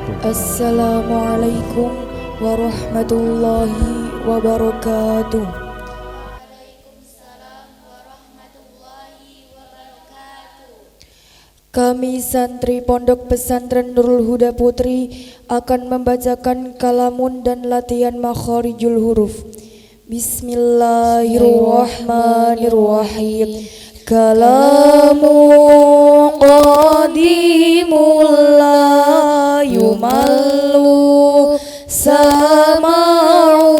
Assalamualaikum warahmatullahi wabarakatuh. Kami santri Pondok Pesantren Nurul Huda Putri akan membacakan kalamun dan latihan makharijul huruf. Bismillahirrahmanirrahim. Kalamu qadimul la yumallu sama'u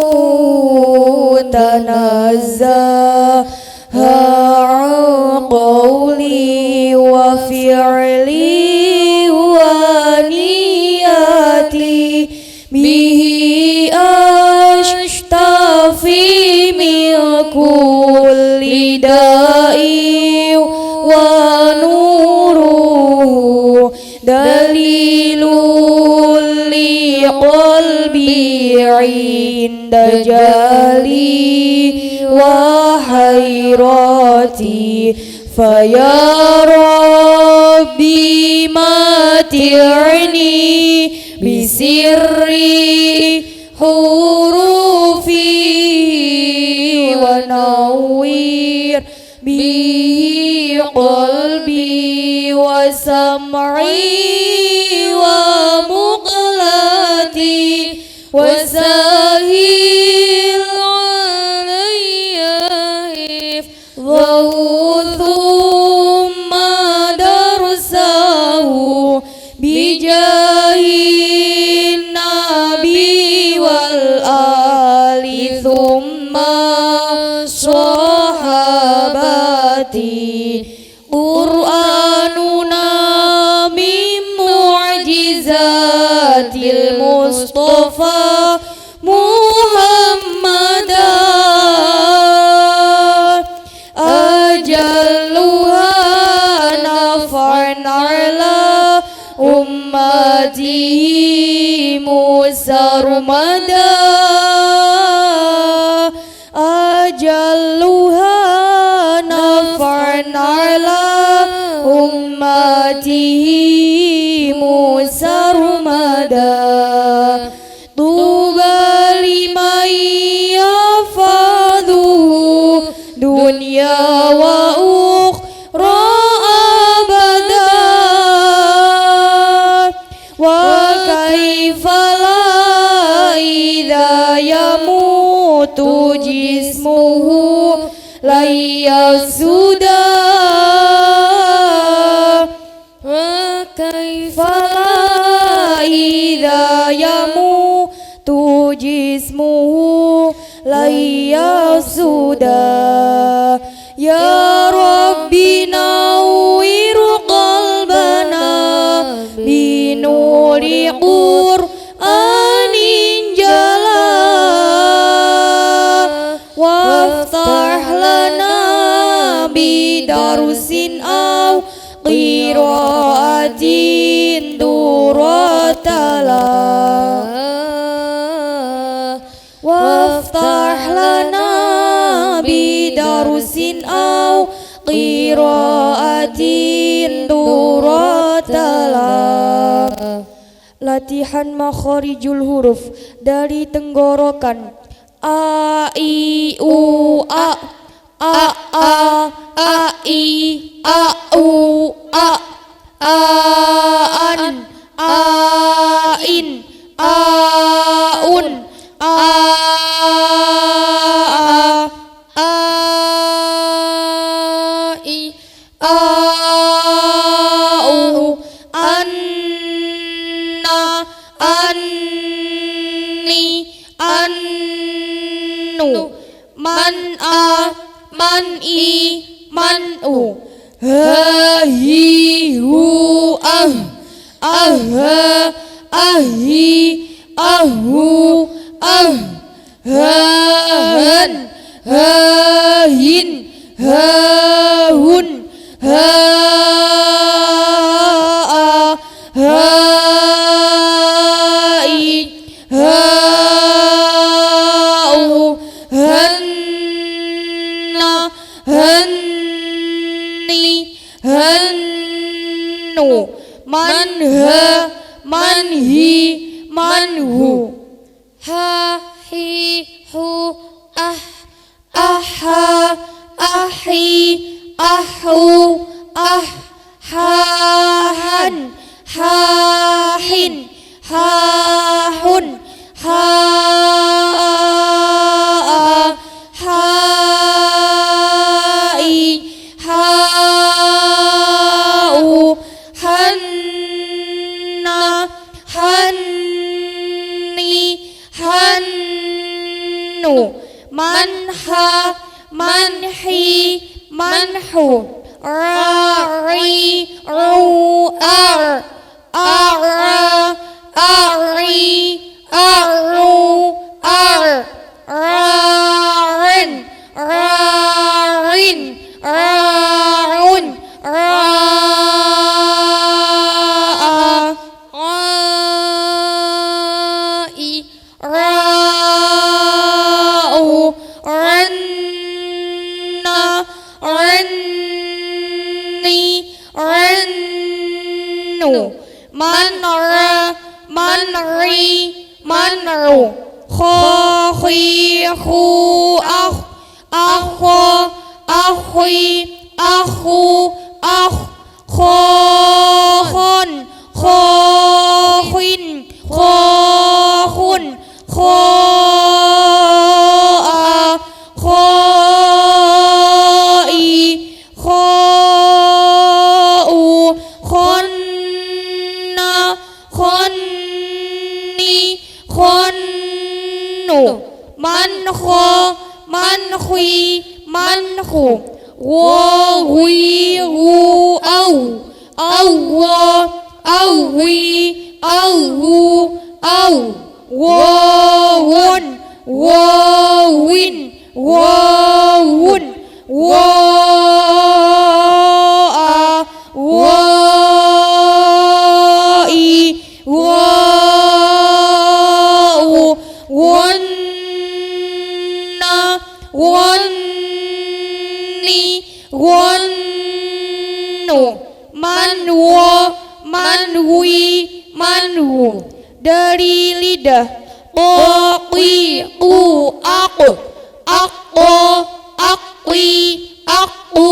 tanazzaha qawli wa fi'li wa niyati bihi ashtafi min kulli da'i wa nuruhu dalilul li qalbi inda jali wa hayrati faya rabbi mati'ni bisirri hurufi wa nawwir bi qalbi wa sam'i wa muqlati wa sahil alayya hifdhahu thumma darsahu bijahin nabi wal ali thumma sahabati Qur'anuna min mu'jizatil Mustafa Muhammadan ajalluha naf'an ala ummati musarmada ajalluha naf'an ala ummati musarmada tuba liman yafadhu dunya wa ukhra abada wa kaifa la idha yamutu jismuhu la yasuda wa kaifa la idha yamutu jismuhu la yasuda ya rabbi nawwir qalbana binuri qur'anin jala waftah lana bidarusin aw qira'atin duratala waftah lana bidarusin aw qira'atin duratala. Latihan makharijul huruf dari tenggorokan. A I U A I A U A an in un I au anna anni annu man man i manu ha hi hu ahi ahu han hahin hahun hai hau hanna hanni hannu man manhi, manhu. Ha, hi, hu, ah, Aha, ahi, ahu, ah, hahan, hahin, hahun, ha, hai, hau, hanna, hanni, hannu, manha, manhi, manhu, rari, ru'ar, ara, ari, aru, ar, raren, rarin, rarun, ra'a, rai, ra'u, ranna, ranni, rannu, manra, manri, manru, khahi, khu, akh, akho, akhi, akhu, akh, khohon, khokhin, khokhun, khoa, khoi, khou, khonna, khonni, khonnu, mankho, mankhi, mankhu, wawi, au, awwa, awi, awu, au, wawun, wawin, wawun, wa'a, wa'i, wa'u, wanna, wanni, wannu, manwa, manwi, manhu. Dari lidah, qaqi, aku, aku, akwi, aku,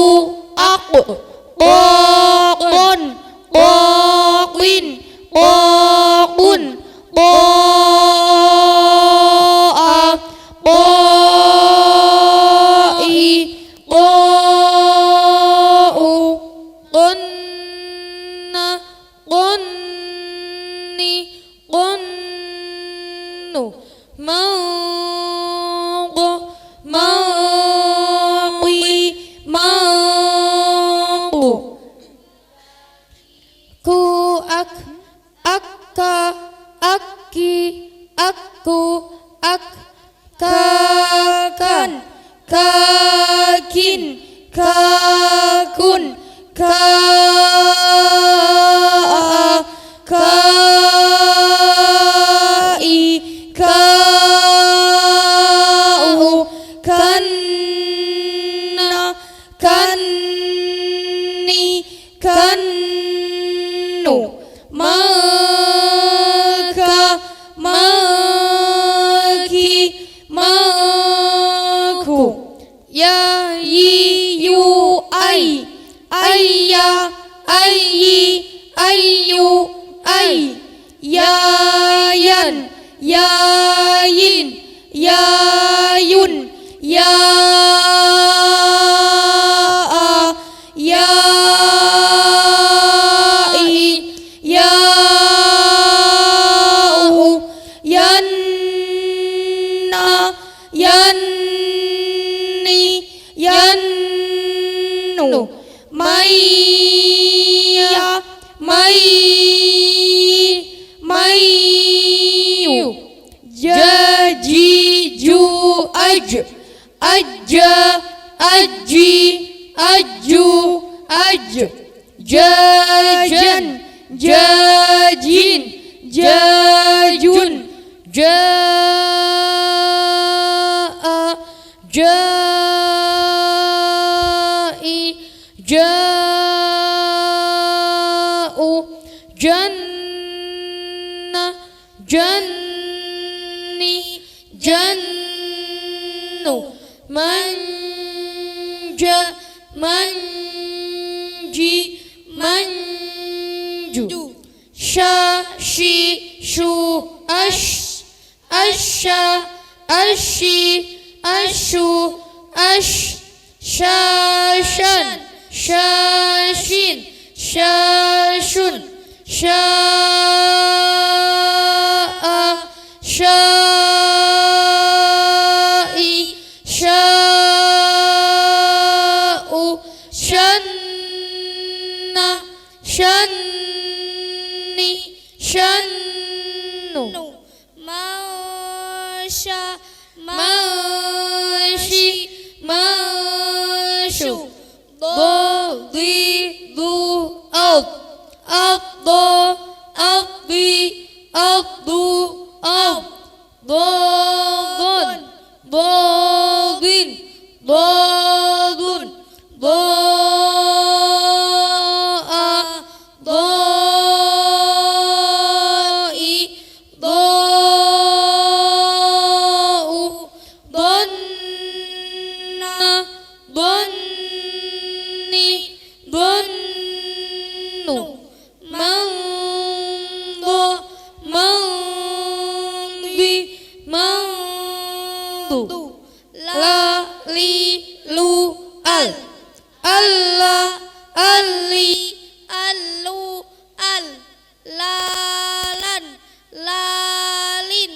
aku, qaqun, qaqin, qaqun, qa'a, qa'i, qa'u, qunna, qunni, qunnu, mawqa, mawqi, mawqu, ku, ak, akka, akki, akku, ak, kakan, kakin, kakun, ka'a, kai, kau, kanna, kanni, kannu, maka, maki, maku, ya, yi, yu, ai, ayya, ayyi, ayyu, ai, yayan, yayin, yayun, ya'a, ya'i, ya'u, yanna, yanni, yannu, maiya, mai, mayu, jaji, ju, aj, ajja, aji, aju, aj, jajan, jajin, jajun, ja'a, ja'i, ja'u, janna, janni jannu manja manji manju syashi shu ash asya ashi ashu ash syashan syashin syashun sya'a syai sya'u syanna syanni syannu masya mashi masyu dhi dhu ad addo addi addu ad dodon dodin dodun doa doi dou donna donni donnu mando mandi mandu la li lu al alla alli allu al lalan lalin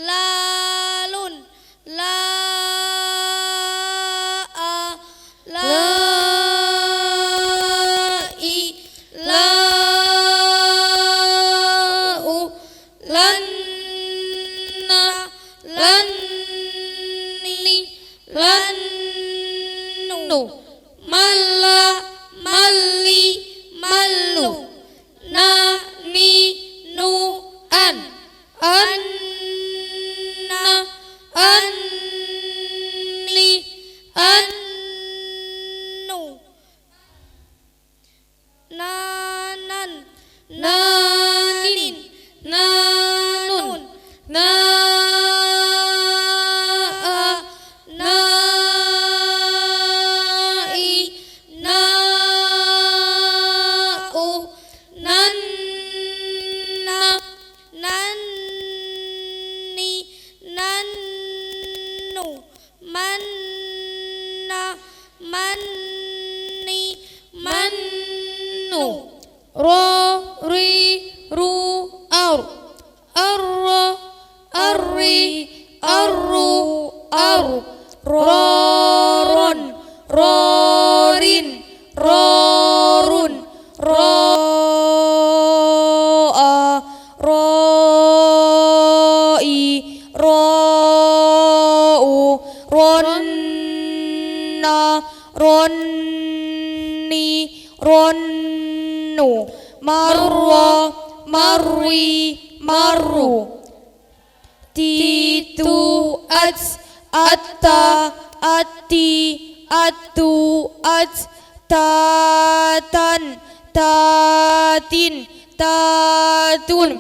lalun laa lai lau lanna lanni lannu malla malli mallu nani nu an anna anni annu nanan nanin nanun naa nai nau nanna nanni nannu manna manni mannu ro ri ru ar arra arri arru aru roron rorin rorun roa roi rou ronna ronni ronnu marwa marwi marru titu ats atta ati atu ats tatan tatin tatun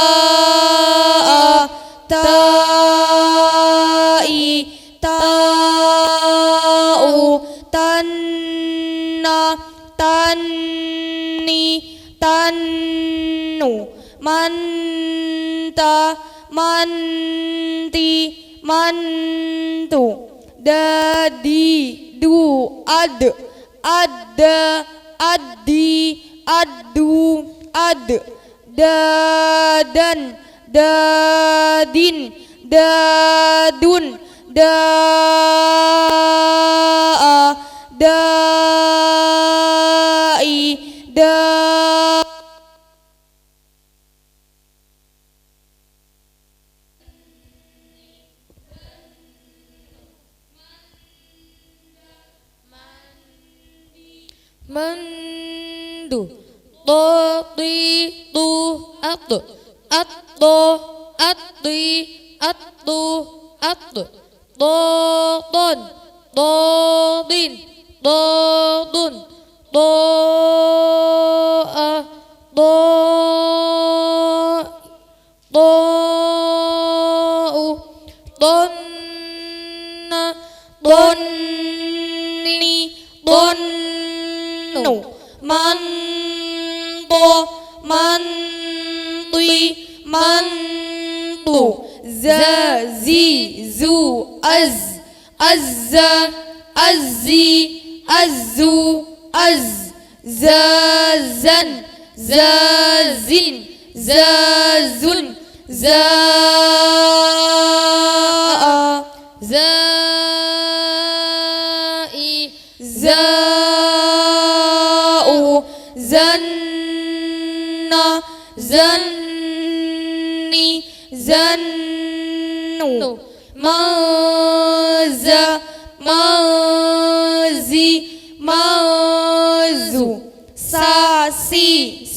taa tai tau tanna tanni tannu manta manti mantu dadi du ad ada addi addu ad dadan dadin dadun daa dai da mandu to ti tu at atto atti attu at to ton to din to dun to a to manto, mantui, mantu, zazi, zu, azza, azzi, azzu, zazan, zazin, zazun, zaa, zai, zau, zanna, zanni, zannu, maza, mazi, mazu, sasi,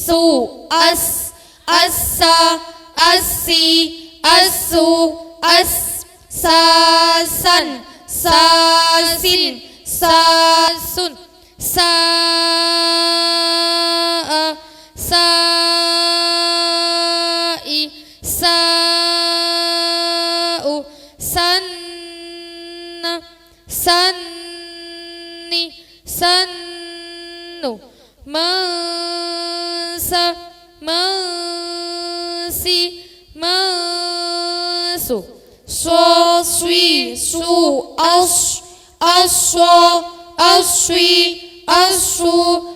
su, assa, assi, assu, sasan, sasin, sasun, saa, sai, sau, sanna, sanni, sannu, masa, masi, masu, so, sui, su, aswa, aswi, asu,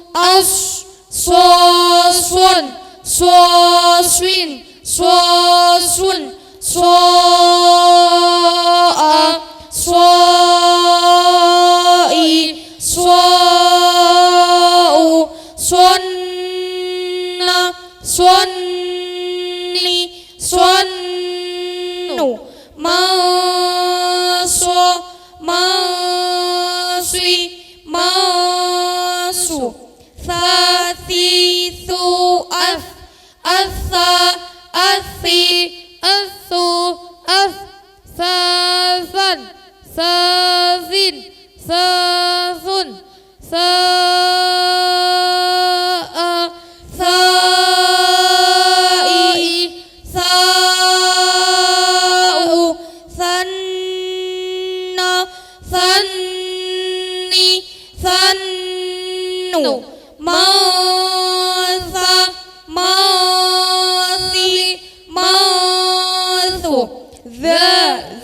so, sun, so, swin, so, sun, so, swai, swau, swanna, swanni, swannu, maswa, maswi, masu, thalithu, atha, athi, athu, thathan, thathin, thathun, thaa, thai, thau, thanna, thanni, thannu, matha, mathi, mathu,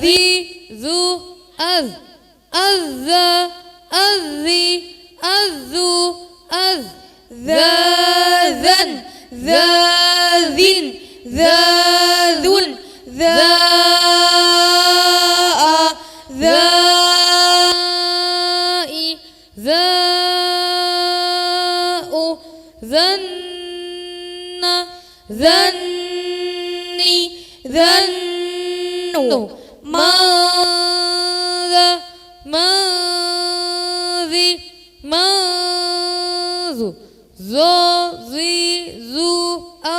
dhi, zu, azza, azzi, azzu, dhadhan, dhadhin, dhadhun, dhaa, dhai, dhau, dhanna, dhanni, dhannu, madha, madhi, madhu, zo, zi, zu,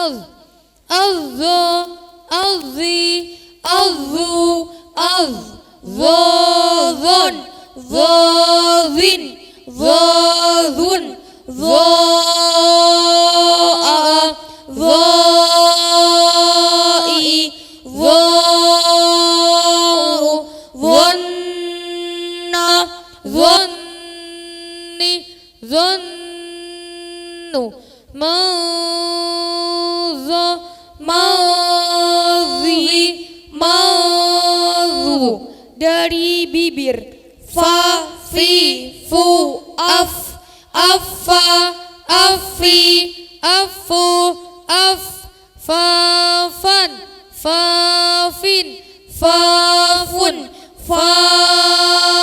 azza, azzi, azzu, zodhon, zodhin, zodhun, zoa, zoi, zou, zonna, zonni, zonnu, mauza, mazi, mazu, dari bibir, fa, fi, fu, affa, afi, afu, fafan, fafin, fafun,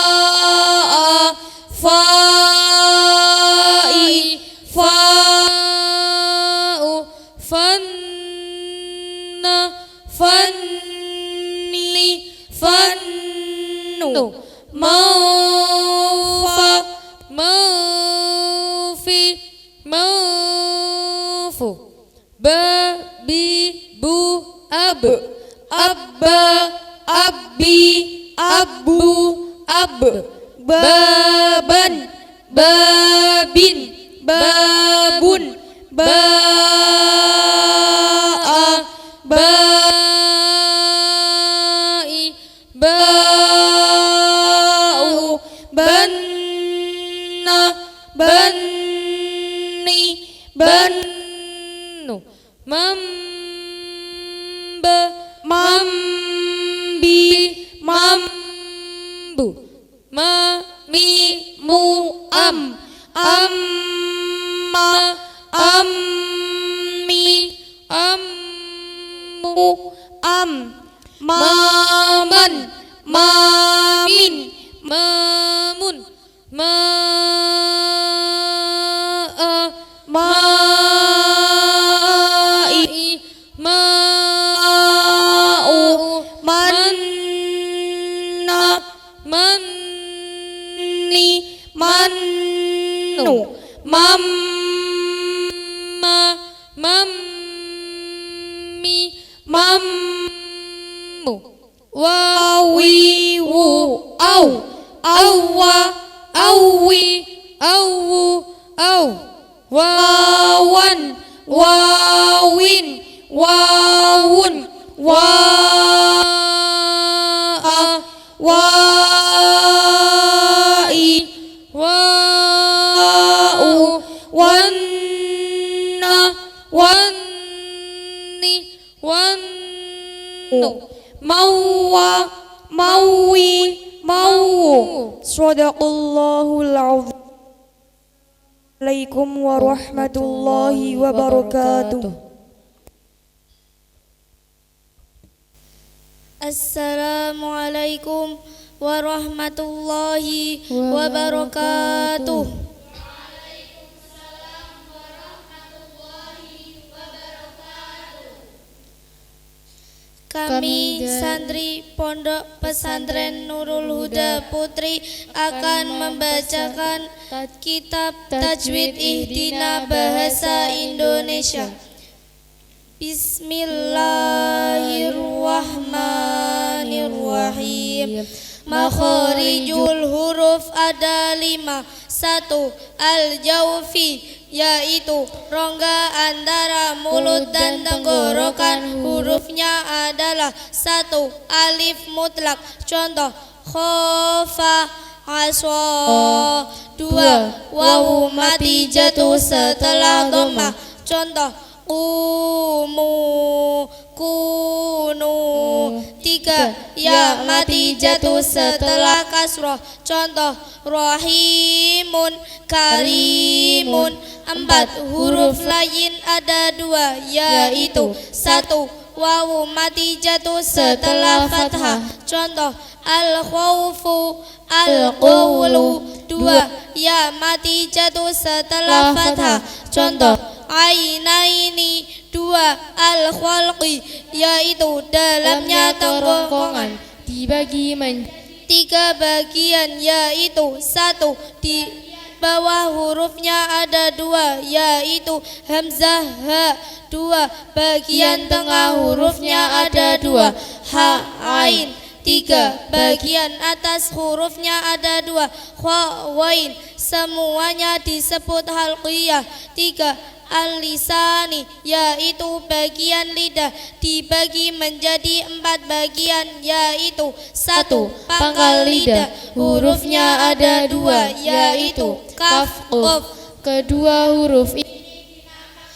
faa, fai, fau, fanna, fanni, fannu, maufa, maufi, maufu, babi, bu, abba, abbi, abbu, baban, babin, babun, baa, bai, bau, banna, banni, Mamba, mambi, mambu, mami, muam, amma, ammi, ammu, am, maman, mamin, mamun, ma'a, ma'i, ma'u, manna, manni, mannu, mamma, mammi, mammu, wawiwu, au, awwa, awwi, awwu, aw, wawan, wawin, wawun, wa'a, wa'i, wa'u, wanna, wanni, wannu, mawwa, mawwi, mawwu. Shadaqallahul azim. Assalamualaikum warahmatullahi wabarakatuh. Assalamualaikum warahmatullahi wabarakatuh. Kami santri Pondok Pesantren Nurul Huda Putri akan membacakan kitab Tajwid Ihdina Bahasa Indonesia. Bismillahirrahmanirrahim. Makharijul huruf ada 5. 1. Al-jawfi, yaitu rongga antara mulut dan tenggorokan. Hurufnya adalah 1. Alif mutlak. Contoh khofa, aswa. 2. Wawu mati jatuh setelah dhammah. Contoh kumu, kunu. 3. Ya mati jatuh setelah kasroh. Contoh rahimun, karimun. 4. Huruf lain ada 2, yaitu 1. Wawu mati jatuh setelah fathah. Contoh al-khawfu, al-qawlu. 2. Ya mati jatuh setelah fathah. Contoh ainaini. 2. Al-khalqi, yaitu dalamnya tongkongan dibagi menjadi 3 bagian, yaitu 1. Di bawah hurufnya ada 2, yaitu hamzah ha. 2. Bagian tengah hurufnya ada 2, ha ain. 3. Bagian atas hurufnya ada 2, kha wain. Semuanya disebut halqiyah. 3. Al-lisani, yaitu bagian lidah, dibagi menjadi 4 bagian, yaitu 1. Pangkal lidah, hurufnya ada 2, yaitu kaf, qaf. Kedua huruf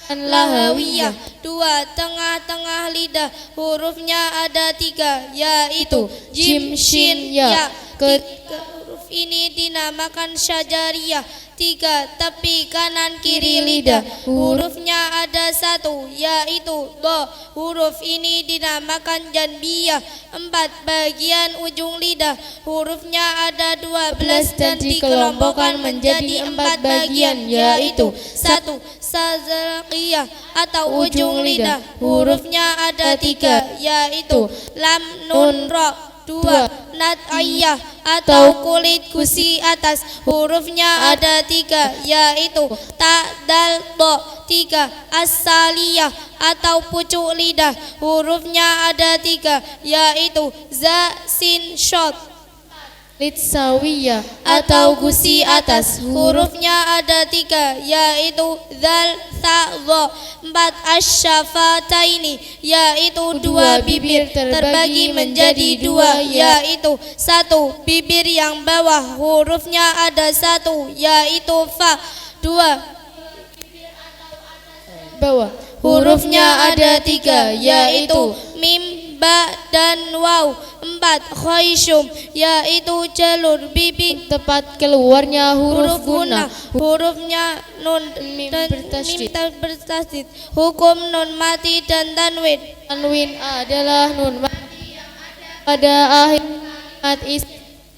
lahawiyah. 2. Tengah-tengah lidah, hurufnya ada 3, yaitu jim, shin, ya. Ketiga huruf ini dinamakan syajariyah. 3. Tepi kanan kiri lidah, hurufnya ada 1, yaitu do. Huruf ini dinamakan janbiyah. 4. Bagian ujung lidah, hurufnya ada 12 dan dikelompokkan menjadi 4 bagian, yaitu 1. Sazalqiyah atau ujung lidah, hurufnya ada 3, yaitu lam, nun, ro. 2. Nat'iyah atau kulit gusi atas, hurufnya ada 3, yaitu ta, dal, do. 3. As-saliyah atau pucuk lidah, hurufnya ada 3, yaitu za, sin, shod. Litsawiyah atau gusi atas, hurufnya ada 3, yaitu zal, ta, dha. 4. Asyafataini, yaitu 2 bibir terbagi menjadi 2, yaitu 1. Bibir yang bawah, hurufnya ada 1, yaitu fa. 2. Bawah, huruf hurufnya ada 3 yaitu mim, ba, dan waw. 4. Khayshum yaitu jalur bibir Tempat keluarnya huruf guna. hurufnya nun Mim dan bertasydid. mim bertasydid. Hukum nun mati dan tanwin. Tanwin adalah nun mati pada akhir kalimat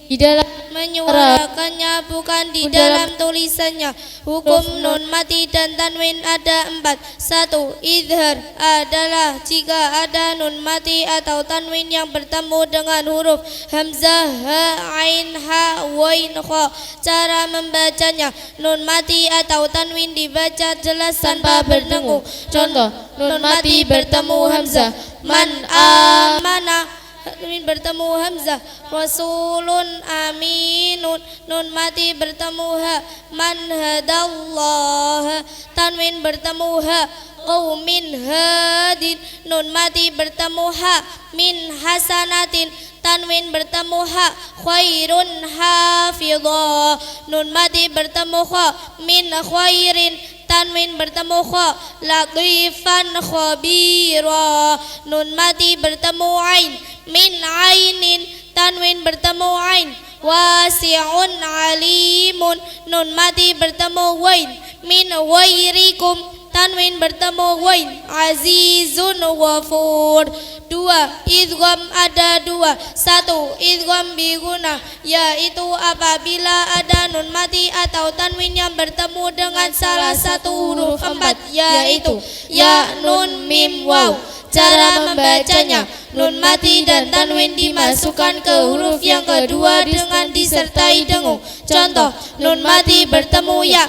di dalam Menyuarakannya bukan di dalam tulisannya. Hukum nun mati dan tanwin ada 4. 1. Idhar adalah jika ada nun mati atau tanwin yang bertemu dengan huruf hamzah, ha, ain, ha, wain, kha. Cara membacanya, nun mati atau tanwin dibaca jelas tanpa berdengung. Contoh, nun mati bertemu hamzah. Man amana, tanwin bertemu hamzah. Rasulun aminun, nun mati bertemu ha. Man hadallah, tanwin bertemu ha. Qaumin hadin, nun mati bertemu ha. Min hasanatin, tanwin bertemu ha. Khairun hafidha, nun mati bertemu kha. Min khairin, tanwin bertemu kha. Latifan khabira, nun mati bertemu ain. Min ainin, tanwin bertemu ain. Wasi'un alimun, nun mati bertemu wain. Min wairikum, tanwin bertemu wain. Azizun ghafur. 2. Idgham ada 2. 1. Idgham biguna yaitu apabila ada nun mati atau tanwin yang bertemu dengan salah satu huruf 4 yaitu ya, nun, mim, waw. Cara membacanya, nun mati dan tanwin dimasukkan ke huruf yang kedua dengan disertai dengung. Contoh, nun mati bertemu ya.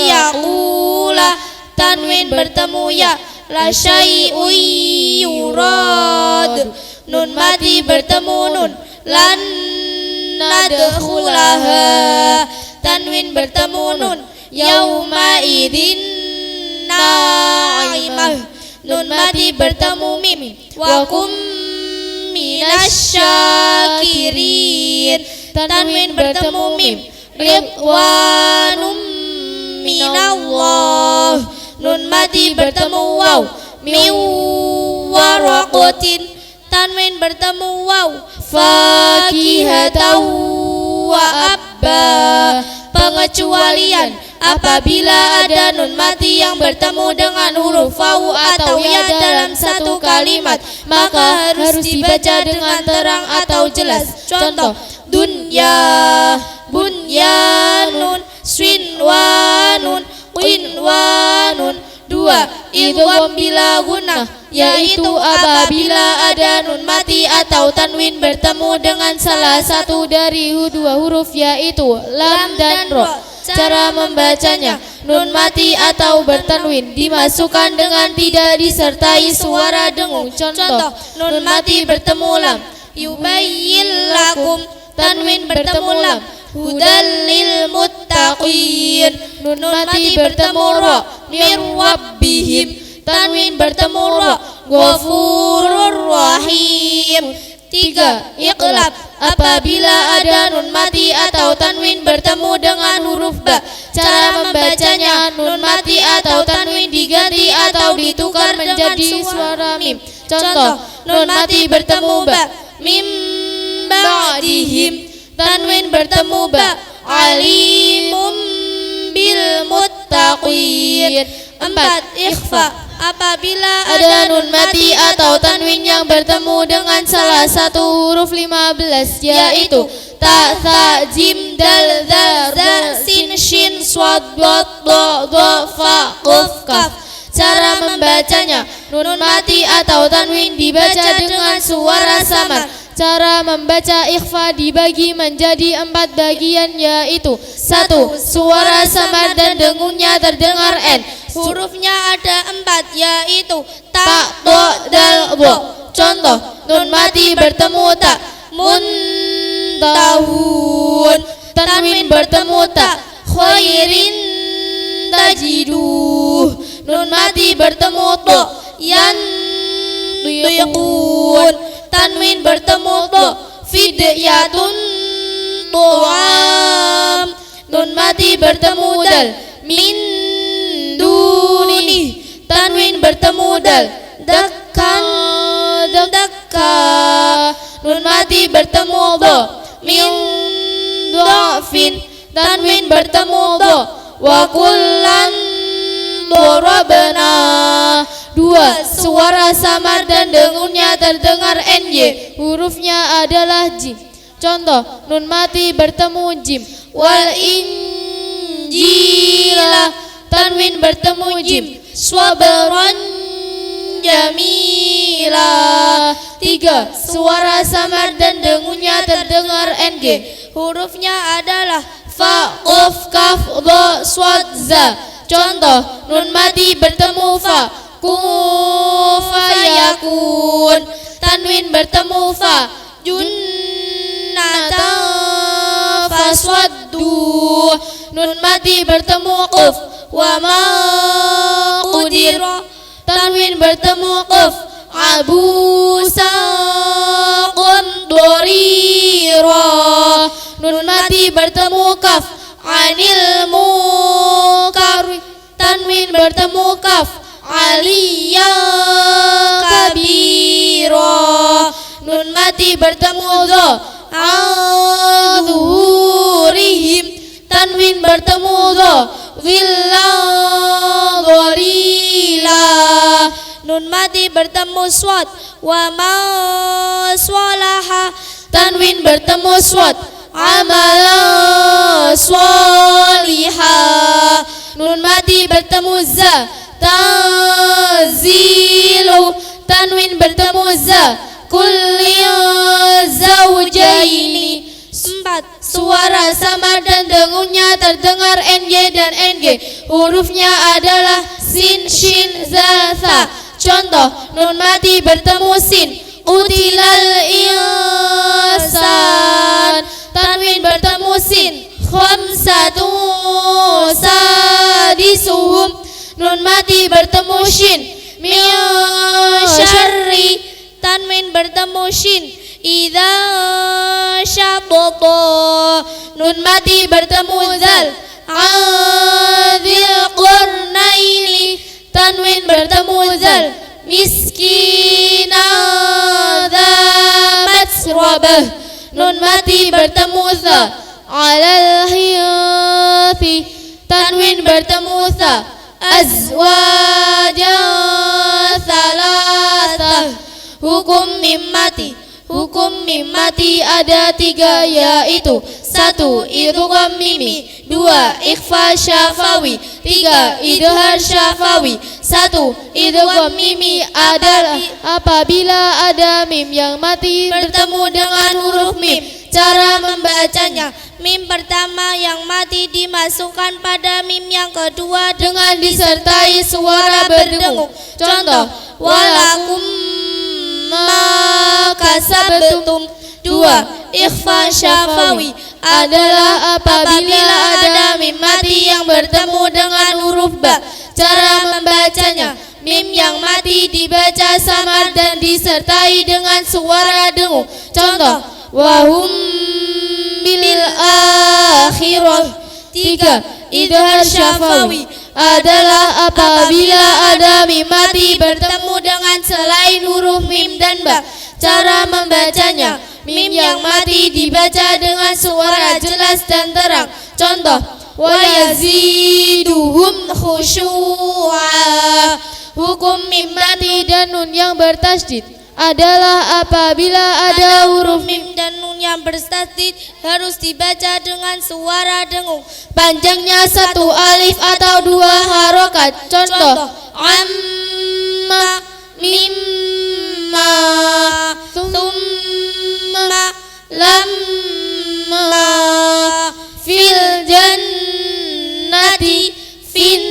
Ayyaqula, tanwin bertemu ya. La syai'un yurad, nun mati bertemu nun. Lan nadkhulaha, tanwin bertemu nun. Yauma idzin na'imah, nun mati bertemu mim. Wa kum minasyakirin, tanwin bertemu mim. Ridwanum minallah, nun mati bertemu waw. Min waraqatin, tanwin bertemu waw. Fakihatan wa abba, pengecualian apabila ada nun mati yang bertemu dengan huruf waw atau ya dalam satu kalimat, maka harus dibaca dengan terang atau jelas. Contoh, dunya, bunyanun, swinwanun, qinwanun. 2. Idgham bila guna yaitu apabila ada nun mati atau tanwin bertemu dengan salah satu dari dua huruf yaitu lam dan ro. Cara membacanya, nun mati atau bertanwin dimasukkan dengan tidak disertai suara dengung. Contoh, nun mati bertemu lam. Yubayyin lakum, tanwin bertemu lam. Hudal lil muttaqin, nun mati bertemu ro. Mir rabbihim, tanwin bertemu ro. Ghafurur rahim. 3. Iqlab apabila ada nun mati atau tanwin bertemu dengan huruf ba. Cara membacanya, nun mati atau tanwin diganti atau ditukar menjadi suara mim. Contoh, nun mati bertemu ba. Mim ba'dihim, tanwin bertemu ba. Alimum bil muttaqin. 4. Ikhfa apabila ada nun mati atau tanwin yang bertemu dengan salah satu huruf 15 yaitu ta, tha, jim, dal, zal, za, sin, shin, swad, dot, do, do, fa, qaf, kaf. Cara membacanya, nun mati atau tanwin dibaca dengan suara samar. Cara membaca ikhfa dibagi menjadi 4 bagian yaitu 1. Suara samar dan dengungnya terdengar n. Hurufnya ada 4 yaitu ta, do, dal, bo. Contoh, nun mati bertemu ta. Muntahun, tanwin bertemu ta. Khairin tajiduh, nun mati bertemu to. Yan tuyqun, tanwin bertemu to. Fidyatun tu'am, nun mati bertemu dal. Min duni, tanwin bertemu dal, dakkan, dakka. Nun mati bertemu do, min dhafin, tanwin bertemu do, wa kullan dorabna. Dua, suara samar dan dengunnya terdengar NY, hurufnya adalah jim. Contoh, nun mati bertemu jim, wal injila, tanwin bertemu jim, swabron jamila. Tiga, suara samar dan dengunnya terdengar NG, hurufnya adalah fa, qaf, kaf, dha, swad, za. Contoh, nun mati bertemu fa, kun fayakun, tanwin bertemu fa, junnata faswaddu. Nun mati bertemu qaf, wa ma qudira, tanwin bertemu qaf, abusa qamdorira. Nun mati bertemu kaf, anil mukari, tanwin bertemu kaf, aliyya kabira. Nun mati bertemu dha, adhurihim, tanwin bertemu dha, dhilla dhalila. Nun mati bertemu swad, wa ma swalaha, tanwin bertemu swad, amala swaliha. Nun mati bertemu za, tazilu, tanwin bertemu za, kulli zawjaini. Empat, suara samar dan dengunnya terdengar NY dan NG, hurufnya adalah sin, shin, zal, tha. Contoh, nun mati bertemu sin, utilal insan, tanwin bertemu sin, khamsatu sadisuhum. Nun mati bertemu shin, min syarri, tanwin bertemu shin, idza syabata. Nun mati bertemu zal, adzil qurnaini, tanwin bertemu zal, miskina dza matsrabah. Nun mati bertemu tha, alal hiyathi, tanwin bertemu tha, azwaja thalathah. Hukum mim mati, hukum mim mati ada tiga, yaitu satu, idgham mimi, dua, ikhfa syafawi, tiga, idhar syafawi. Satu, idgham mimi adalah apabila ada mim yang mati bertemu dengan huruf mim. Cara membacanya, mim pertama yang mati dimasukkan pada mim yang kedua dengan disertai suara berdengung. Contoh, walakum ma kasabtum. Dua, ikhfa syafawi adalah apabila ada mim mati yang bertemu dengan huruf ba. Cara membacanya, mim yang mati dibaca samar dan disertai dengan suara dengung. Contoh, wahum bil akhirah. Tiga, idhar syafawi adalah apabila ada mim mati bertemu dengan selain huruf mim dan ba. Cara membacanya, mim yang mati dibaca dengan suara jelas dan terang. Contoh, wa yaziduhum khusyu'a. Hukum mim mati dan nun yang bertasydid adalah apabila ada huruf mim dan nun yang bertasydid harus dibaca dengan suara dengung. Panjangnya satu alif atau dua harokat. Contoh, amma, mimma, thumma, lamma, fil jannati, fin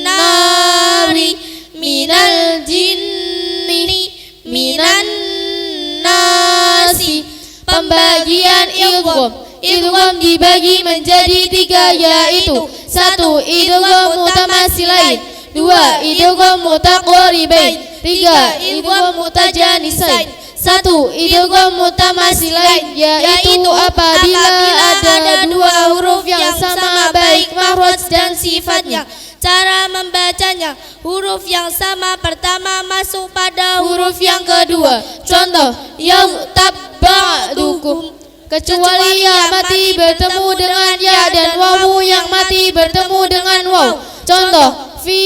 nari, minal jinni, minan nasi. Pembagian idgham, idgham dibagi menjadi tiga, yaitu satu, idgham mutamatsilain, dua, idgham mutaqaribain, tiga, idgham mutajanisain. Satu, idgham mutamatsilain, yaitu apabila ada dua huruf yang sama baik makhraj dan sifatnya. Cara membacanya, huruf yang sama pertama masuk pada huruf yang kedua. Contoh, yaghtab ba'dukum, kecuali ya mati bertemu dengan ya dan wawu yang mati bertemu dengan waw. Contoh, fi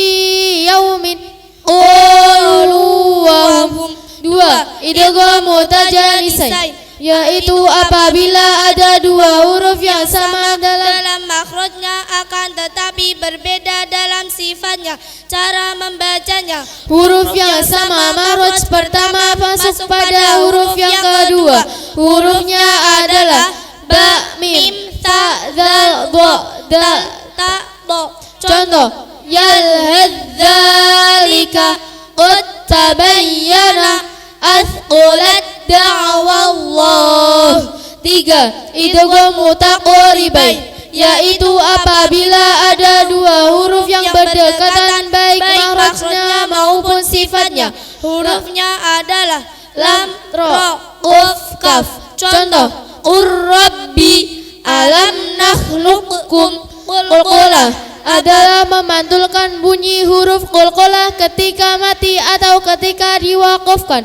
yaumin qalu wa hum. 2. Idgham mutajanisai, yaitu apabila ada dua huruf yang sama dalam makhrajnya akan tetapi berbeda dalam sifatnya. Cara membacanya, huruf yang sama makhraj pertama masuk pada huruf yang kedua. Hurufnya adalah ba, mim, ta, dal, dha, dal, ta, do. Contoh, yalhadzalika qad tabayyana asqulat da'wallah. 3. Idgham mutaqaribain, yaitu apabila ada dua huruf yang berdekatan baik makhrajnya maupun sifatnya. Hurufnya adalah lam, ro, qaf, kaf. Contoh, Rabbi alam nakhluqukum. Qalqalah adalah memantulkan bunyi huruf qalqalah ketika mati atau ketika diwaqafkan.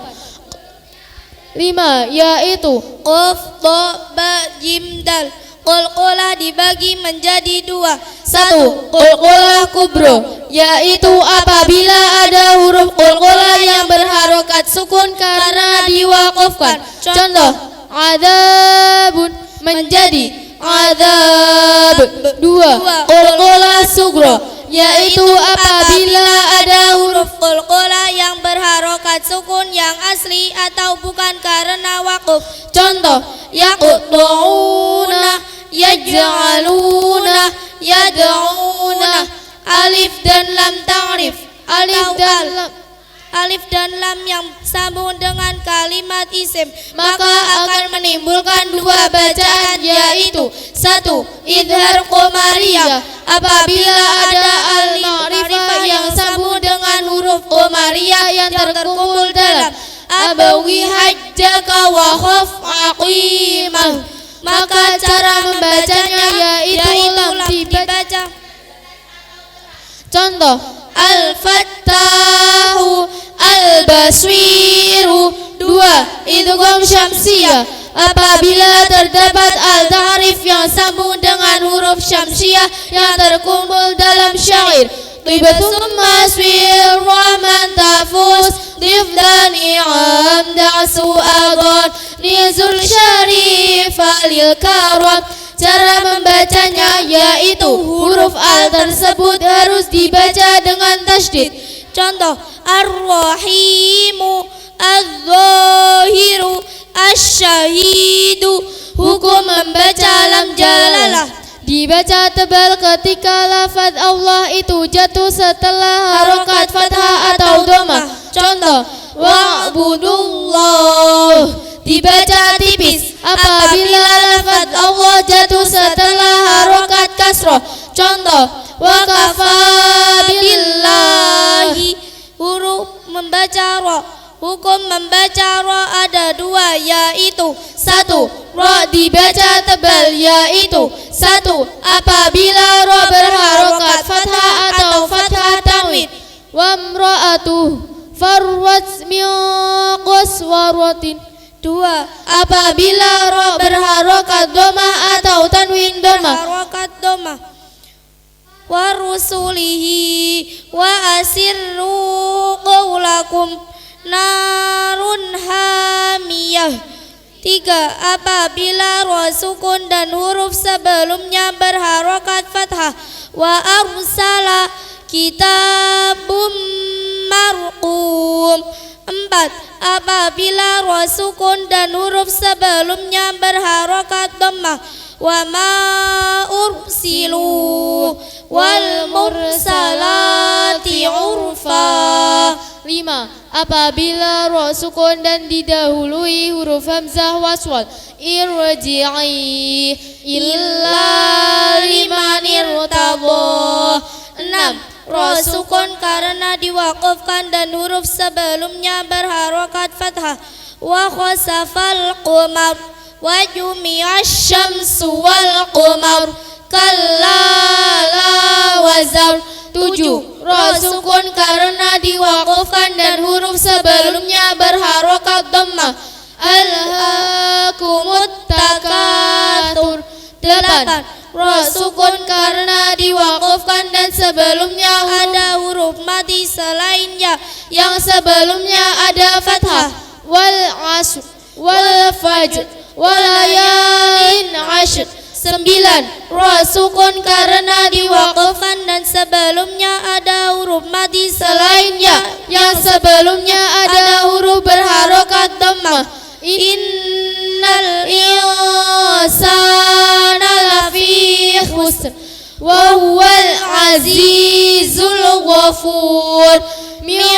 5. Yaitu qaf, dha, ba, jim, dal. Qalqalah dibagi menjadi 2. 1. Qalqalah kubro, yaitu apabila ada huruf qalqalah yang berharokat sukun karena diwaqafkan. Contoh, adzabun menjadi adzab. 2. Qalqalah sugro, yaitu apabila ada huruf qalqalah yang berharokat sukun yang asli atau bukan karena waqaf. Contoh, yaqta'una, yaj'aluna, yad'una. Alif dan lam ta'rif, alif dan lam yang sambung dengan kalimat isim, maka akan menimbulkan dua bacaan, yaitu 1. Idhar qamariyah, apabila ada al-ma'rifah yang sambung dengan huruf qamariyah yang terkumpul dalam abawi hajjaka wa khaf aqimah, maka cara membacanya yaitu lam dibaca. Contoh, al-fattahu, al-baswiru. 2. Idgham syamsiyah, apabila terdapat al-ta'rif yang sambung dengan huruf syamsiyah yang terkumpul dalam syair. Tibatum maswir rahman tafus, dif dan i'am da'su adon, nizul syarif alil karam. Cara membacanya yaitu huruf al tersebut harus dibaca dengan tasydid. Contoh, ar-rahimu, az-zahiru, asy-syahidu. Hukum membaca lam jalalah, dibaca tebal ketika lafaz Allah itu jatuh setelah harokat fathah atau dhammah. Contoh, wa'budullah, dibaca tipis apabila lafaz Allah jatuh setelah harokat kasroh. Contoh, wa kafa billahi. Huruf membaca ro. Hukum membaca ro ada 2, yaitu 1. Ro dibaca tebal, yaitu 1. Apabila ro berharokat fathah atau fathah tanwin. Wa mra'atu farwat min qaswaratin. 2. Apabila ro berharokat dhammah atau tanwin dhammah. harokat dhammah. Wa rusulihi wa asirru qawlakum narun hamiyah. 3. Apabila ro sukun dan huruf sebelumnya berharokat fathah. Wa arsala kitabum marqum. 4. Apabila ro sukun dan huruf sebelumnya berharokat dhammah. Wa ma ursilu wal mursalati urfa. 5. Apabila ro sukun dan didahului huruf hamzah waswal. Irji'i illa liman irtadha. 6. Ro sukun karena diwaqafkan dan huruf sebelumnya berharokat fathah. Wa khasafal qamar wa jumi'asy syamsu wal qamar kalla la wazar. 7. Ra sukun karena diwakafkan dan huruf sebelumnya berharokat dhammah. Alhaakumut takatsur. 8. Ra sukun karena diwakafkan dan sebelumnya ada huruf mati selain ya yang sebelumnya ada fathah. Wal asr wal fajr walayalin ashr. 9. Ra sukun karena diwakafkan dan sebelumnya ada huruf mati selain ya yang sebelumnya ada huruf berharokat dhammah. Innal insana lafi khusr wa huwal azizul ghafur min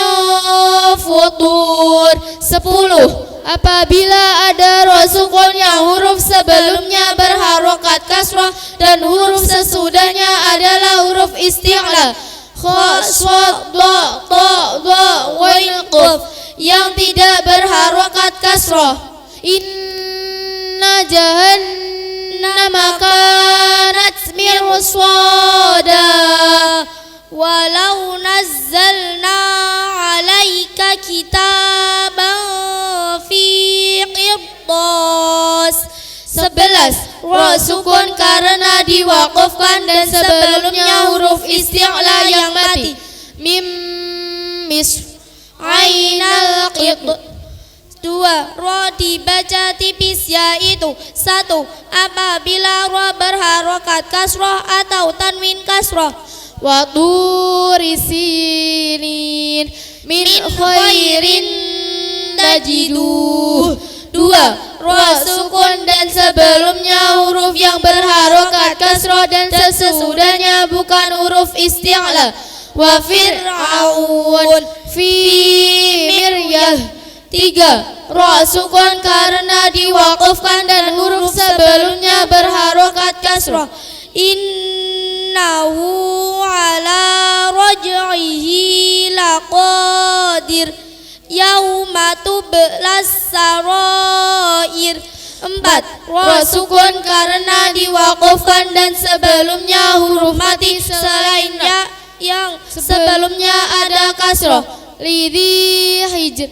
futur. 10. Apabila ada ra sukun yang huruf sebelumnya berharokat kasrah dan huruf sesudahnya adalah huruf isti'la, kha, shad, dha, ta, dha, ghain, qaf yang tidak berharokat kasrah. Inna jahannama kanat mirsada. Walau nazzalna alaika kitaban fi qirtas. 11. Ra sukun karena diwakafkan dan sebelumnya huruf isti'la yang mati. Mim mis ainal qid. 2. Ra dibaca tipis yaitu 1. Apabila ra berharokat kasrah atau tanwin kasrah. Wa turi sinin min khairin tajiduh. 2. Ra sukun dan sebelumnya huruf yang berharokat kasrah dan sesudahnya bukan huruf isti'la. Wa fir'aun fi miryah. 3. Ra sukun karena diwakafkan dan huruf sebelumnya berharokat kasrah. Innahu ala raj'ihi laqadir yauma tublas sarair. 4. Ra sukun karena diwakafkan dan sebelumnya huruf mati selain ya yang sebelumnya ada kasrah. Lidhi hijr.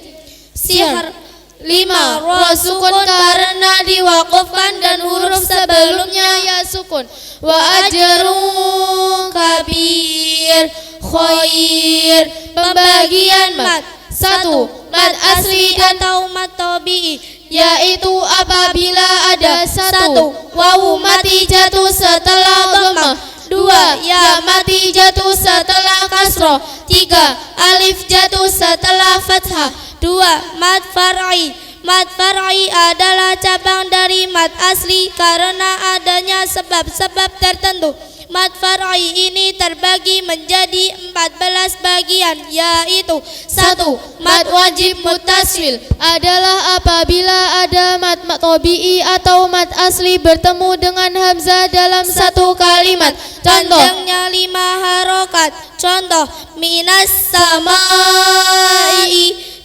Sihr. 5. Ra sukun karena diwakafkan dan huruf sebelumnya ya sukun. Wa ajrun kabir khair. Pembagian mat. 1. Mat asli Atau mat tabi'i yaitu apabila ada 1. Wawu mati jatuh setelah dhammah. 2. Ya mati jatuh setelah kasrah. 3. Alif jatuh setelah fathah. 2. Mat far'i. Mat far'i adalah cabang dari mat asli karena adanya sebab-sebab tertentu. Mat far'i ini terbagi menjadi 14 bagian yaitu 1. Mat wajib mutaswil adalah apabila ada mat tabi'i atau mat asli bertemu dengan hamzah dalam satu kalimat. Contoh, panjangnya 5 harokat. Contoh, minas samai.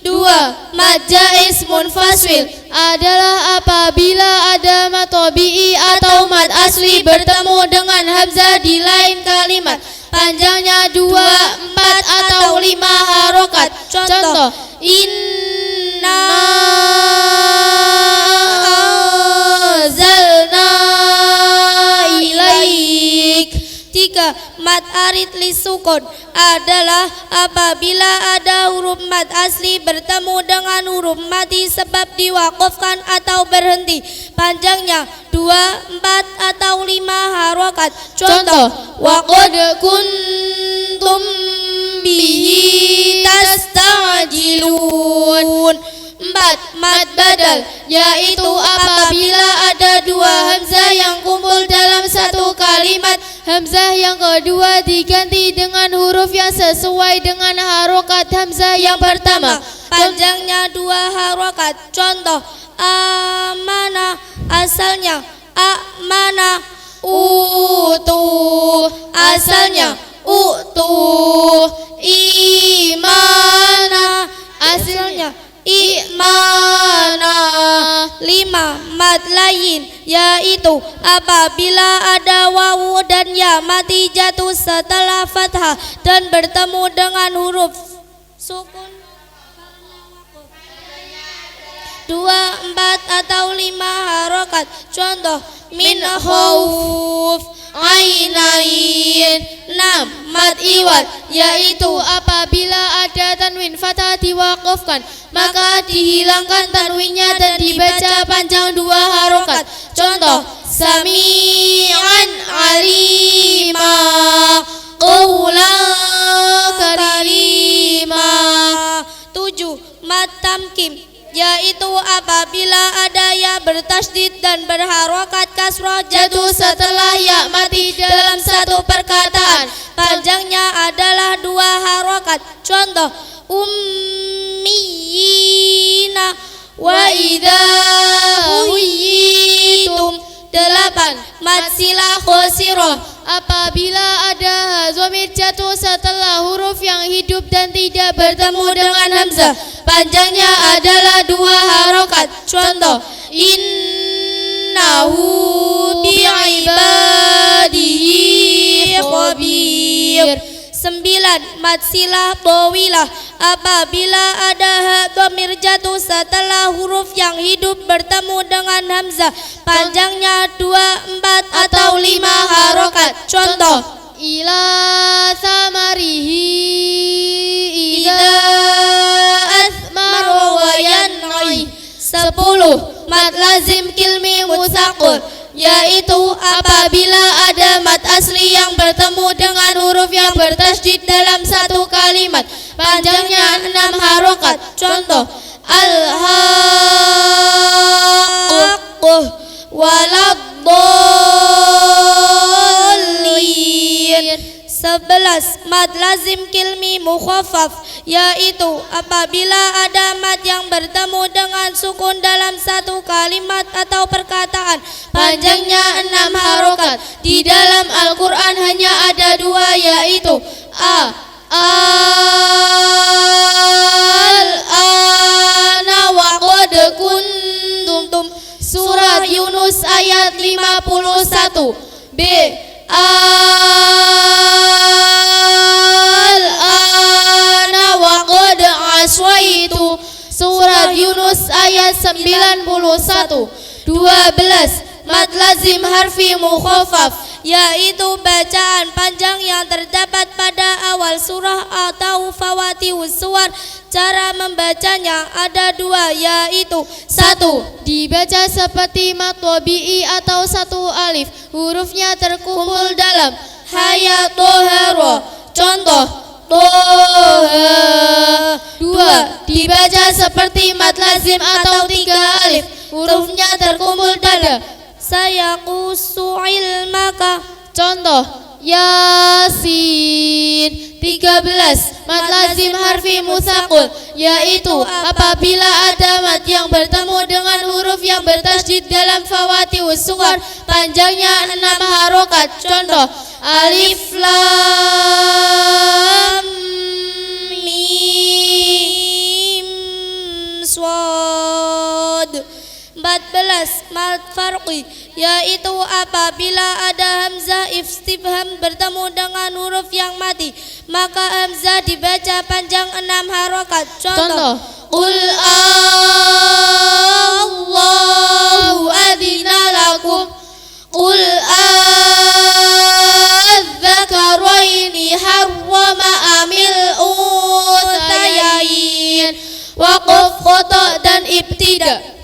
2. Mat jaiz munfaswil adalah apabila ada mat tabi'i atau mat asli bertemu dengan hamzah di lain kalimat. Panjangnya 2, 4 atau 5 harokat. Contoh, inna anzalna ilaik. 3. Mat arid li sukun adalah apabila ada huruf mat asli bertemu dengan huruf mati sebab diwakafkan atau berhenti. Panjangnya 2, 4 atau 5 harokat. Contoh, wa qad kuntum bihi tasta'jilun. 4. Mat badal yaitu apabila ada 2 hamzah yang kumpul dalam satu kalimat. Hamzah yang kedua diganti dengan huruf yang sesuai dengan harokat hamzah yang pertama. Panjangnya 2 harokat. Contoh, amana asalnya amana. Utu asalnya utu. Imana asalnya imana. 5. mad lain, yaitu apabila ada wawu dan ya mati jatuh setelah fathah dan bertemu dengan huruf sukun 2, 4 atau 5 harokat. Contoh min khauf ainain. 6 mad iwad, yaitu apabila ada tanwin fathah diwakafkan maka dihilangkan tanwinnya dan dibaca panjang 2 harokat. Contoh sami'an alima qawlan karima. 7 mad tamkim, yaitu apabila ada ya bertasydid dan berharokat kasroh jatuh setelah ya mati dalam satu perkataan, panjangnya adalah 2 harokat. Contoh ummiyina wa idza huyitum. 8 mad silah khosiroh, apabila ada dhamir jatuh setelah huruf yang hidup dan tidak bertemu dengan hamzah, panjangnya adalah 2 harokat. Contoh innahu bi'ibadihi khabir. 9 mad silah tawilah, apabila ada ha dhamir jatuh setelah huruf yang hidup bertemu dengan hamzah, panjangnya 2, 4 atau 5 harokat. Contoh ila samarihi idza asmara wa yan'i. 10 mad lazim kilmi musaqul, yaitu apabila ada mad asli yang bertemu dengan huruf yang bertasydid dalam satu kalimat, panjangnya 6 harokat. Contoh al-haqqah waladdallin. 11 mad lazim kilmi mukhaffaf, yaitu apabila ada mad yang bertemu dengan sukun dalam satu kalimat atau perkataan, panjangnya 6 harokat. Di dalam Al-Quran hanya ada 2, yaitu al-ana wa qad kuntum, surah Yunus ayat 51. B al-ana wa qad aswaitu, surat Yunus ayat 91. 12 mad lazim harfi mukhaffaf, yaitu bacaan panjang yang terdapat pada awal surah atau fawatihus suwar. Cara membacanya ada 2, yaitu 1 dibaca seperti mad tabi'i atau 1 alif, hurufnya terkumpul dalam hayat toharo. Contoh toha. 2 dibaca seperti mad lazim atau 3 alif, hurufnya terkumpul pada sayaqusu ilmaka. Contoh Yasin. 13 mad lazim harfi musaqul, yaitu apabila ada mad yang bertemu dengan huruf yang bertasydid dalam fawatihus suwar, panjangnya 6 harokat. Contoh alif lam mim swad. 14 mad farqi, yaitu apabila ada hamzah istifham bertemu dengan huruf yang mati, maka hamzah dibaca panjang 6 harokat. Contoh qul Allahu adina lakum, qul adzakaraini harrama amil unthayain. Waqaf, khata dan ibtida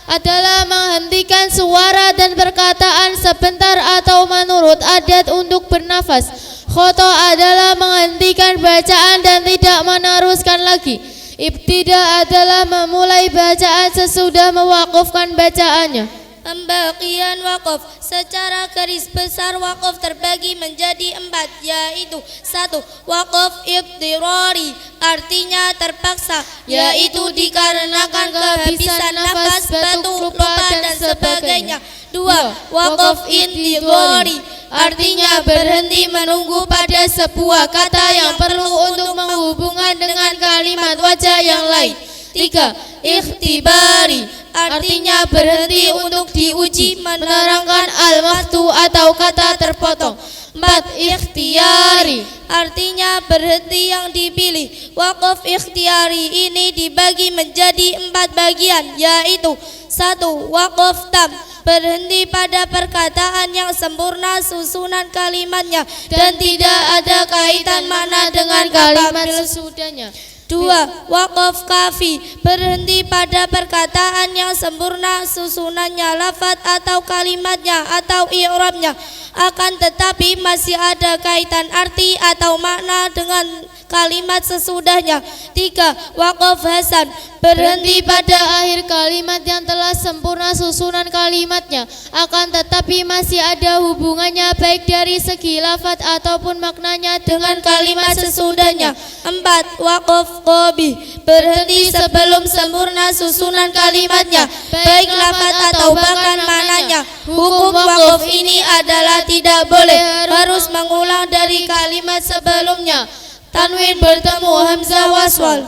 adalah menghentikan suara dan perkataan sebentar atau menurut adat untuk bernafas. Khata adalah menghentikan bacaan dan tidak meneruskan lagi. Ibtida adalah memulai bacaan sesudah mewakafkan bacaannya. Pembagian wakaf secara garis besar, wakaf terbagi menjadi 4, yaitu 1 wakaf idtirari, artinya terpaksa, yaitu dikarenakan kehabisan nafas, batuk, lupa dan sebagainya. 2 wakaf intidhari, artinya berhenti menunggu pada sebuah kata yang perlu untuk menghubungkan dengan kalimat wajah yang lain. 3 ikhtibari, artinya berhenti untuk diuji, menerangkan al-waqtu atau kata terpotong. 4. Ikhtiari, artinya berhenti yang dipilih. Waqaf ikhtiari ini dibagi menjadi 4 bagian, yaitu 1. Waqaf tam, berhenti pada perkataan yang sempurna susunan kalimatnya dan tidak ada kaitan makna dengan kalimat sesudahnya. 2. Waqaf kafi, berhenti pada perkataan yang sempurna susunannya, lafaz atau kalimatnya atau i'rabnya, akan tetapi masih ada kaitan arti atau makna dengan kalimat sesudahnya. 3. Waqaf hasan, berhenti pada akhir kalimat yang telah sempurna susunan kalimatnya, akan tetapi masih ada hubungannya baik dari segi lafaz ataupun maknanya dengan kalimat sesudahnya. 4. Waqaf qabih, berhenti sebelum sempurna susunan kalimatnya, baik lafaz atau bahkan maknanya. Hukum waqaf ini adalah tidak boleh, harus mengulang dari kalimat sebelumnya. Tanwin bertemu hamzah waswal.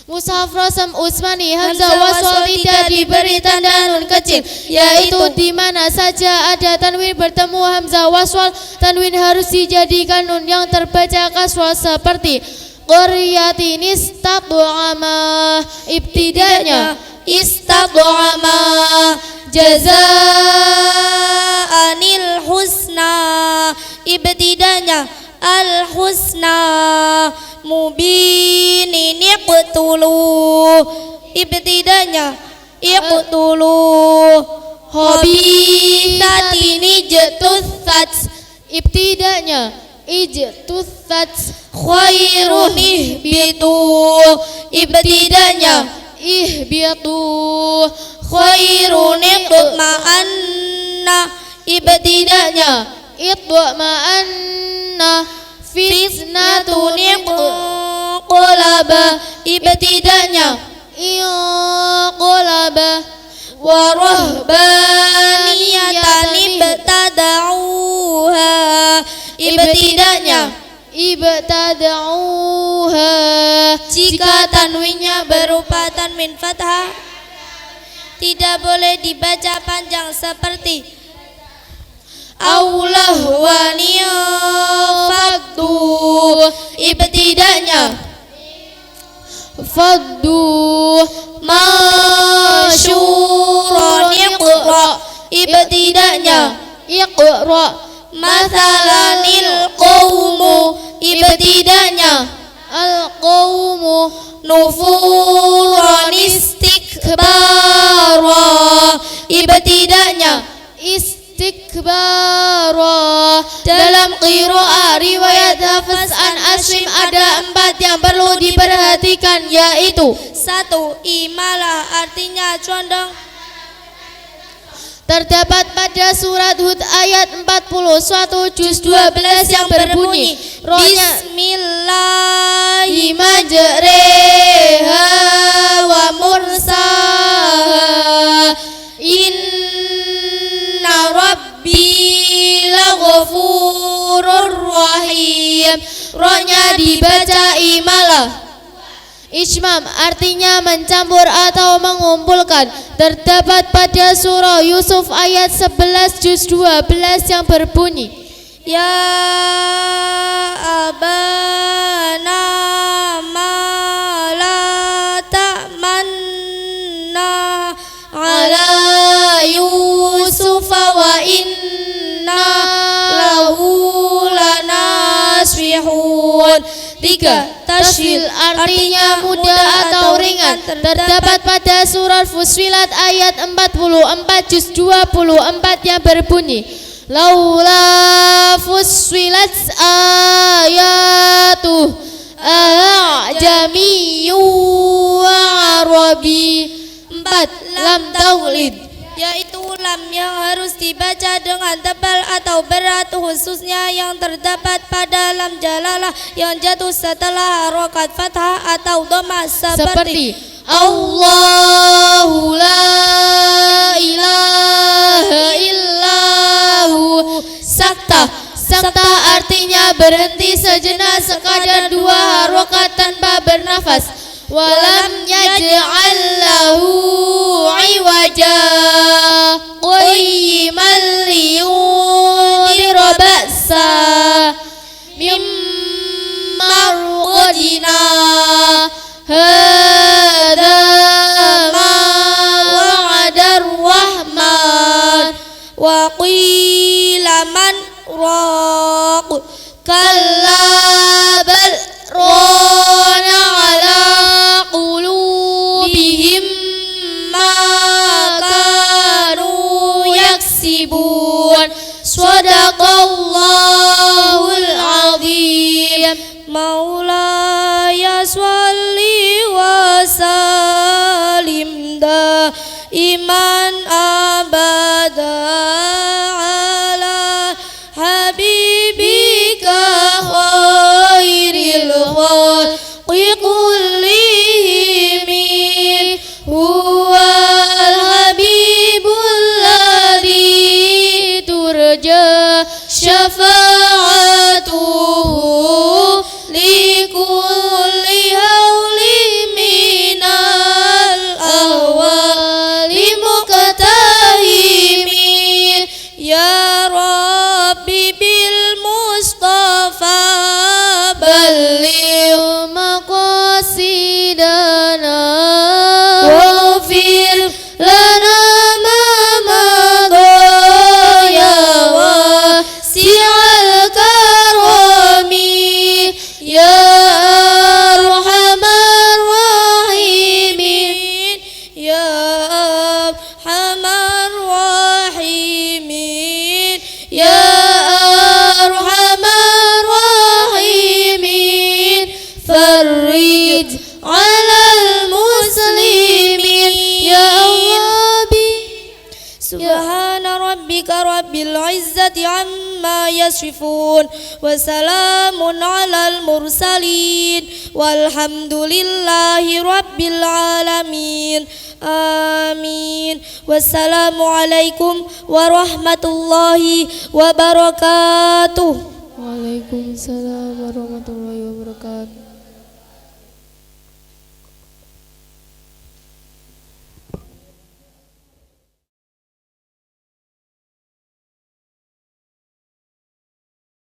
Mushaf Rasam Utsmani hamzah waswal tidak diberi tanda nun kecil, yaitu di mana saja ada tanwin bertemu hamzah waswal, tanwin harus dijadikan nun yang terbaca kaswal seperti qaryatin istad'ama. Ibtidanya istad'ama, jazaanil husna. Ibtidanya al-husna. Mubinin iqtulu, ibtidanya iqtulu. Khabithatin ijtutsat, ibtidanya ijtutsat. Khairun ihbitu, ibtidanya ihbitu. Khairun iqma'anna, ibtidanya itma'anna. Fitnatun inqalaba, ibtidanya inqalaba. Warahbaniyatan ibtada'uha, ibtidanya ibtada'uha. Jika tanwinnya berupa tanwin fathah, tidak boleh dibaca panjang seperti Allah waniya faddu, ibtidanya faddu. masyuron iqra, ibtidanya iqra. mathalanil qawmu, ibtidanya al-qawmu. nufuran istikbara, ibtidanya istikbara. dalam qiraah riwayat Hafs an Asim ada 4 yang perlu diperhatikan, yaitu 1. Imalah, artinya condong, terdapat pada surat Hud ayat 41 juz 12 yang berbunyi rohnya Bismillahi majreha wa mursaha, inna rabbi laghafurur rahim. Rohnya dibaca imalah. Ismam artinya mencampur atau mengumpulkan, terdapat pada surah Yusuf ayat 11 juz 12 yang berbunyi Ya abana ma la ta'manna ala Yusuf wa inna lahu lanasihun. 3. Tashil artinya mudah atau ringan, terdapat pada surat Fussilat ayat 44 juz 24 yang berbunyi laula fussilat ayatuh a'jamiyyu wa arabi. 4. Lam taulid, yaitu lam yang harus dibaca dengan tebal atau berat, khususnya yang terdapat pada lam jalalah yang jatuh setelah harokat fathah atau dhamma seperti Allahu la ilaha illahu. Sakta artinya berhenti sejenak sekadar 2 harokat tanpa bernafas. ولم يجعل له عوجا قيما لينذر بأسا من مرقدنا هذا ما وعد الرحمن وقيل من راق كلا بل ران على قلوبهم ما كانوا يكسبون صدق الله العظيم مولاي صل وسلم دائما أبدا على حبيبك خير الخلق كلهم هو الحبيب الذي ترجى شفاعته لكل هول من الأهوال مقتحم يا ربي بالمصطفى بلغ مقاصدنا واغفر لنا ما مضى يا واسع الكرم يا أرحم الراحمين يا أرحم الراحمين يا أرحم الراحمين فرج على المسلمين يا ربي سبحان ربك رب العزة عما يصفون وسلام على المرسلين والحمد لله رب العالمين آمين والسلام عليكم ورحمة الله وبركاته. Waalaikumsalam warahmatullahi wabarakatuh.